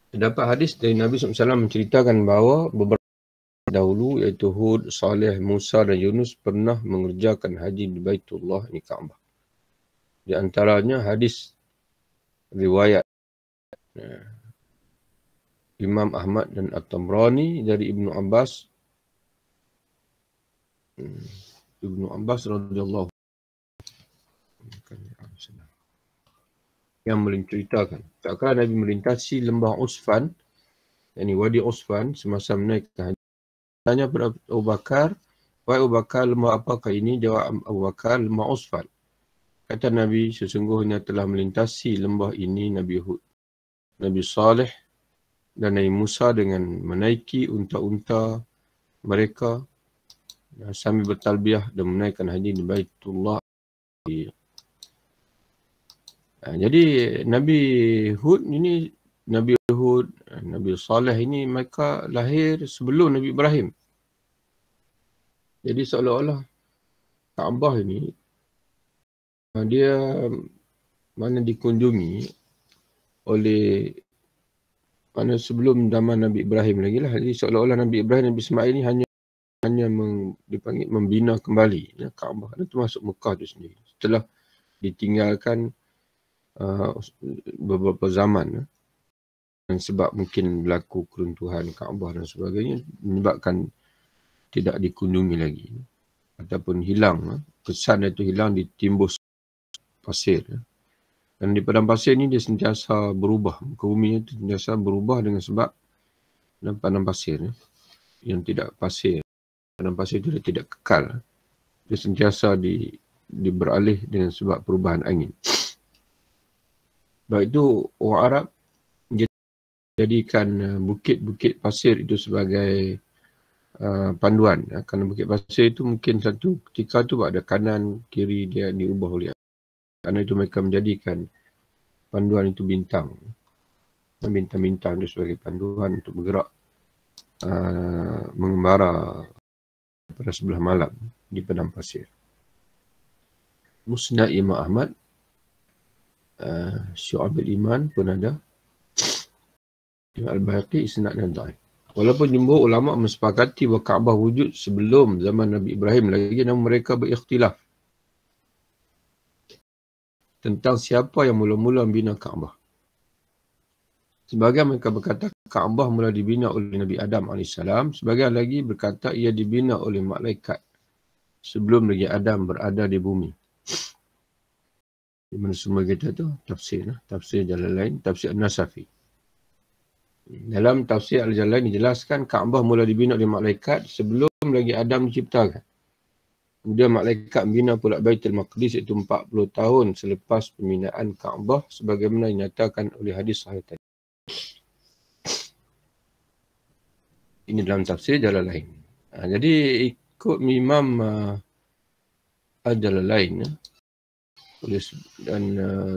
Terdapat hadis dari Nabi SAW menceritakan bahawa beberapa dahulu iaitu Hud, Saleh, Musa dan Yunus pernah mengerjakan haji di Baitullah ini Kaabah. Di antaranya hadis riwayat Imam Ahmad dan At-Tabrani dari Ibnu Abbas. Ibnu Abbas radhiyallahu yang menceritakan seakan Nabi melintasi lembah Usfan, yakni Wadi Usfan semasa menaikkan haji. Tanya kepada Abu Bakar, wahai Abu Bakar, lembah apakah ini? Jawab Abu Bakar, lembah Usfan. Kata Nabi, sesungguhnya telah melintasi lembah ini Nabi Hud, Nabi Saleh dan Nabi Musa dengan menaiki unta-unta mereka sambil bertalbiyah dan menaikkan haji di Baitullah. Jadi Nabi Hud ini, Nabi Hud, Nabi Saleh ini mereka lahir sebelum Nabi Ibrahim. Jadi seolah-olah Kaabah ini dia mana dikunjungi oleh mana sebelum zaman Nabi Ibrahim lagi lah. Jadi seolah-olah Nabi Ibrahim dan Nabi Ismail ini hanya dipanggil membina kembali Kaabah. Itu masuk Mekah itu sendiri. Setelah ditinggalkan beberapa zaman dan sebab mungkin berlaku keruntuhan Kaabah dan sebagainya menyebabkan tidak dikunjungi lagi ataupun hilang, kesan itu hilang ditimbus pasir. Dan di padang pasir ni dia sentiasa berubah, muka bumi itu sentiasa berubah dengan sebab padang pasir yang tidak pasir. Padang pasir itu dia tidak kekal, dia sentiasa beralih dengan sebab perubahan angin. Baik itu orang Arab jadikan bukit-bukit pasir itu sebagai panduan. Kerana Bukit Pasir itu mungkin satu ketika tu ada kanan, kiri dia diubah oleh kerana itu mereka menjadikan panduan itu bintang. Bintang-bintang itu sebagai panduan untuk bergerak mengembara pada sebelah malam di padang pasir. Musnad Imam Ahmad, Syu'abul Iman pun ada. Imam Al-Bahaqi isnad dan dhaif. Walaupun jumhur ulama mensepakati bahawa Kaabah wujud sebelum zaman Nabi Ibrahim lagi, namun mereka berikhtilaf tentang siapa yang mula-mula membina Kaabah. Sebagian mereka berkata Kaabah mula dibina oleh Nabi Adam AS. Sebagian lagi berkata ia dibina oleh malaikat sebelum lagi Adam berada di bumi. Di mana semua kita tu tafsir. Tafsir Jalalain, tafsir An-Nasafi. Dalam tafsir Al-Jalalain dijelaskan Kaabah mula dibina oleh malaikat sebelum lagi Adam diciptakan. Kemudian malaikat membina pula Baitul Maqdis itu 40 tahun selepas pembinaan Kaabah sebagaimana dinyatakan oleh hadis sahih tadi. Ini dalam tafsir Jalalain. Jadi ikut Imam Al-Jalalain dan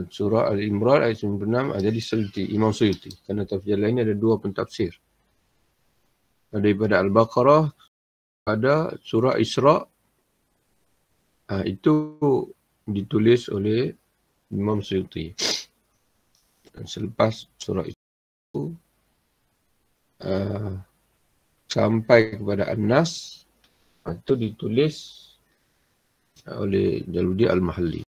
surah Al-Imran ayat 96 jadi Suyuti, Imam Suyuti. Kerana tafsir Jalalain ada dua pentafsir. Daripada Al-Baqarah ada surah Isra, itu ditulis oleh Imam Suyuti. Dan selepas surah itu sampai kepada An-Nas, itu ditulis oleh Jaludi Al-Mahalli.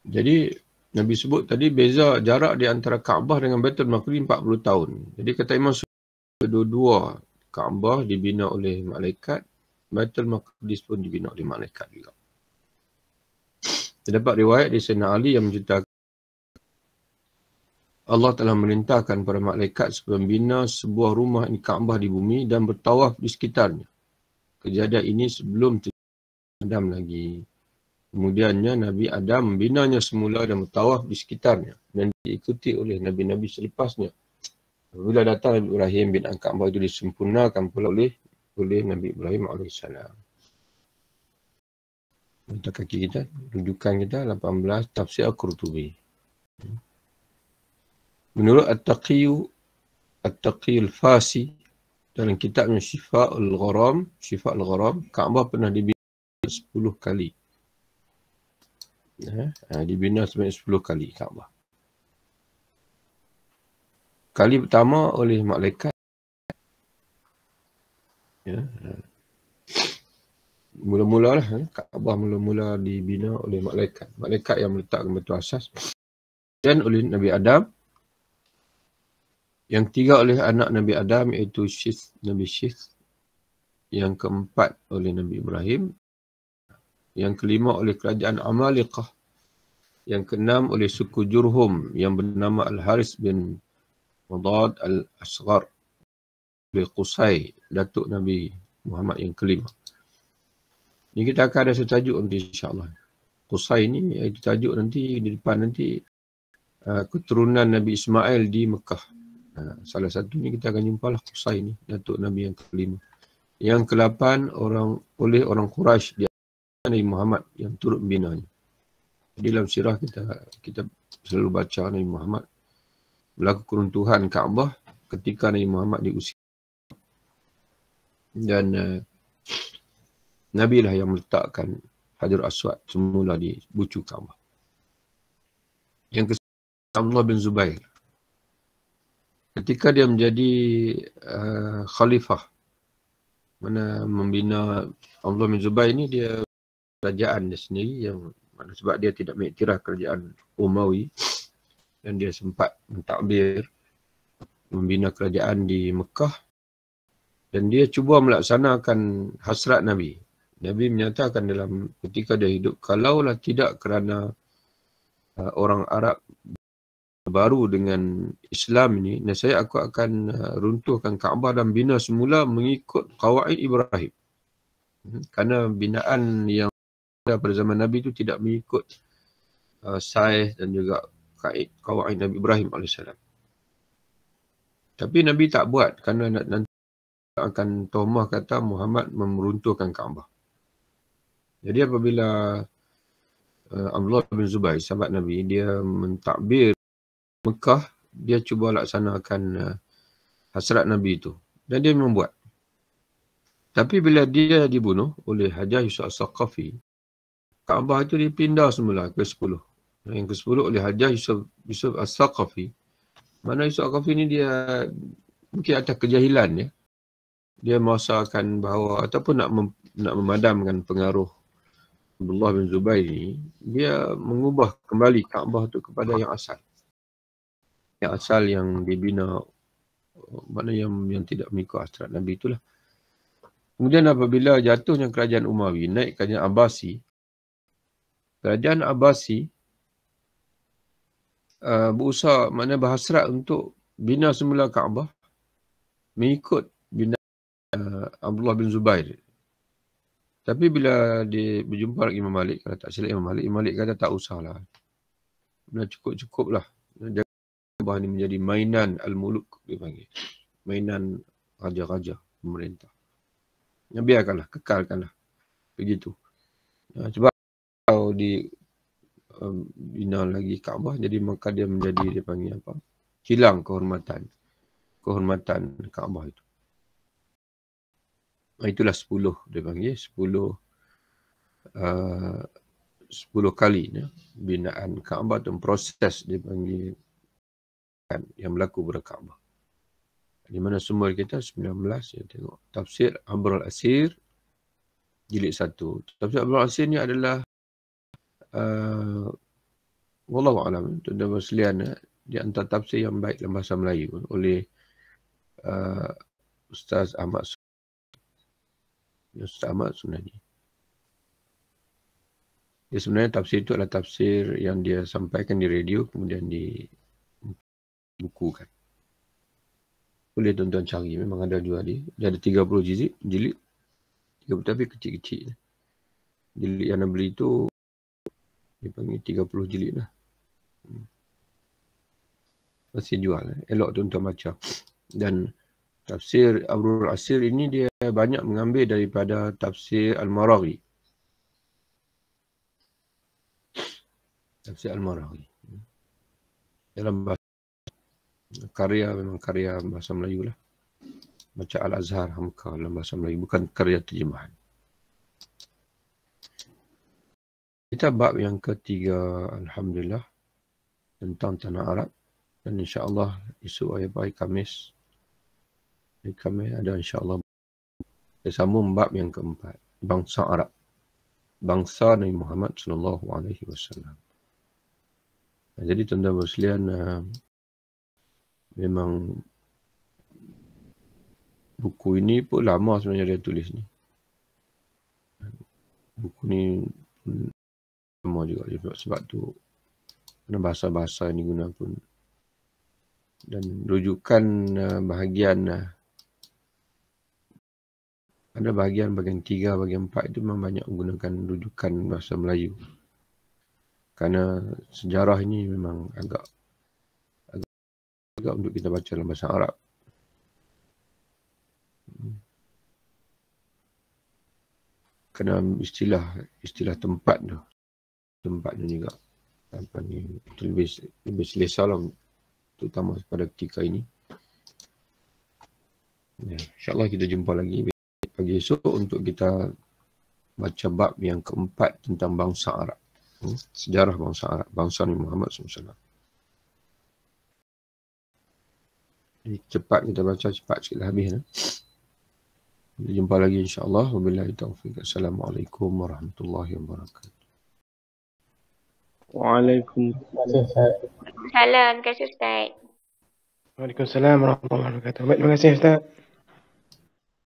Jadi Nabi sebut tadi beza jarak di antara Kaabah dengan Baitul Maqdis 40 tahun. Jadi kata Imam Suyuti, dua-dua Kaabah dibina oleh malaikat, Baitul Maqdis pun dibina oleh malaikat juga. Terdapat riwayat di Sayyidina Ali yang menceritakan Allah telah merintahkan para malaikat supaya membina sebuah rumah Kaabah di bumi dan bertawaf di sekitarnya. Kejadian ini sebelum Adam lagi. Kemudiannya Nabi Adam membinanya semula dan bertawaf di sekitarnya dan diikuti oleh Nabi-Nabi selepasnya. Apabila datang Nabi Ibrahim bin Kaabah itu disempurnakan pula oleh Nabi Ibrahim AS. Untuk kaki kita, rujukan kita 18 tafsir Al-Qurtubi. Menurut At-Taqiyul Fasi dalam kitabnya Shifa'ul Gharam, Kaabah pernah dibina 10 kali. Dibina sebanyak 10 kali Kaabah. Kali pertama oleh malaikat. Mula-mula lah, Kaabah mula-mula dibina oleh malaikat. Malaikat yang meletakkan batu asas. Dan oleh Nabi Adam. Yang tiga oleh anak Nabi Adam iaitu Nabi Syith. Yang keempat oleh Nabi Ibrahim. Yang kelima oleh kerajaan Amaliqah. Yang keenam oleh suku Jurhum yang bernama Al-Haris bin Mudad Al-Asghar. Oleh Qusay, Datuk Nabi Muhammad yang kelima. Ini kita akan ada setajuk nanti insyaAllah. Qusay ni, itu tajuk nanti di depan nanti keturunan Nabi Ismail di Mekah. Salah satu ni kita akan jumpa lah Qusay ni, Datuk Nabi yang kelima. Yang ke-8 oleh orang Quraisy di Nabi Muhammad yang turut membinanya. Jadi dalam sirah kita selalu baca Nabi Muhammad berlaku keruntuhan Kaabah ketika Nabi Muhammad diusir. Dan Nabi lah yang meletakkan Hajar Aswad semula di bucu Kaabah. Yang ke-9 Abdullah bin Zubair. Ketika dia menjadi khalifah, mana membina Abdullah bin Zubair ni, dia kerajaan dia sendiri yang sebab dia tidak mengiktiraf kerajaan Umawi dan dia sempat mentadbir membina kerajaan di Mekah dan dia cuba melaksanakan hasrat Nabi. Nabi menyatakan dalam ketika dia hidup, kalaulah tidak kerana orang Arab baru dengan Islam ini, nescaya aku akan runtuhkan Kaabah dan bina semula mengikut qawaid Ibrahim. Kerana binaan yang pada zaman Nabi itu tidak mengikut saiz dan juga qawaid Nabi Ibrahim AS. Tapi Nabi tak buat kerana nanti akan tomah kata Muhammad meruntuhkan Kaabah. Jadi apabila Abdullah bin Zubair, sahabat Nabi, dia mentadbir Mekah, dia cuba laksanakan hasrat Nabi itu. Dan dia membuat. Tapi bila dia dibunuh oleh Hajjaj Yusuf As-Saqafi, Kaabah itu dipindah semula ke 10. Yang ke 10 oleh Hajjaj Yusuf As-Saqafi. Mana Yusuf As-Saqafi ni dia mungkin atas kejahilan ya. Dia merasakan bahawa ataupun nak memadamkan pengaruh Abdullah bin Zubair ni, dia mengubah kembali Kaabah itu kepada yang asal. Yang asal yang dibina, mana yang tidak mengikut hasrat Nabi itulah. Kemudian apabila jatuhnya kerajaan Umayyah, naik kerajaan Abbasi, kerajaan Abbasi berusaha, mana berhasrat untuk bina semula Kaabah mengikut bina Abdullah bin Zubair. Tapi bila dia berjumpa dengan Imam Malik, kalau tak silap Imam Malik kata tak usahlah. Dah cukup-cukuplah. Jangan Kaabah ini menjadi mainan al-muluk, dia panggil. Mainan raja-raja pemerintah. Biarkanlah, kekalkanlah. Begitu. Sebab kalau bina lagi Kaabah, jadi maka dia menjadi, dia panggil apa? Hilang kehormatan Kaabah itu. Itulah 10, dia panggil 10 kali ya, binaan Kaabah dan proses dia panggil yang berlaku pada Kaabah. Di mana sumber kita 19, ya, tengok tafsir Abrul Asir jilid 1. Tafsir Abrul Asir ni adalah wallahu alam, tuan-tuan sekalian, di antara tafsir yang baik dalam bahasa Melayu oleh Ustaz Ahmad Sunani. Dia sebenarnya tafsir itu adalah tafsir yang dia sampaikan di radio, kemudian dibukukan. Boleh tuan-tuan cari, memang ada jual dia. Dia ada 30 jilid. 30 tapi kecil-kecil. Jilid yang nak beli itu, dia panggil 30 jilid lah. Masih jual. Elok tuan-tuan baca. Dan tafsir Abrul Asir ini dia banyak mengambil daripada tafsir Al-Maraghi. Tafsir Al-Maraghi. Dalam bahasa karya, memang karya bahasa Melayu lah. Baca Al-Azhar Hamka dalam bahasa Melayu, bukan karya terjemahan. Kita bab yang ketiga, Alhamdulillah, tentang tanah Arab. Dan insyaAllah esok hari Khamis. Hari Khamis ada insyaAllah. Kita sambung bab yang keempat. Bangsa Arab. Bangsa Nabi Muhammad SAW. Jadi tuan-tuan sekalian, memang buku ini pun lama sebenarnya dia tulis ni. Buku ni lama juga sebab tu bahasa-bahasa yang diguna pun. Dan rujukan bahagian ada bahagian 3, bahagian 4 itu memang banyak menggunakan rujukan bahasa Melayu. Kerana sejarah ini memang agak untuk kita baca dalam bahasa Arab. Kerana istilah tempat tu. Tempatnya juga. Apa ni, lebih selesa lah, terutama pada ketika ini. Ya, InsyaAllah kita jumpa lagi pagi esok untuk kita baca bab yang keempat tentang bangsa Arab. Sejarah bangsa Arab. Bangsa Nabi Muhammad SAW. Cepat kita baca, cepat sikit habis. Kita jumpa lagi insyaAllah. Wabillahi taufiq. Assalamualaikum warahmatullahi wabarakatuh.
Waalaikumsalam.
Salam, terima kasih Ustaz.
Waalaikumsalam warahmatullahi wabarakatuh. Baik, terima kasih Ustaz.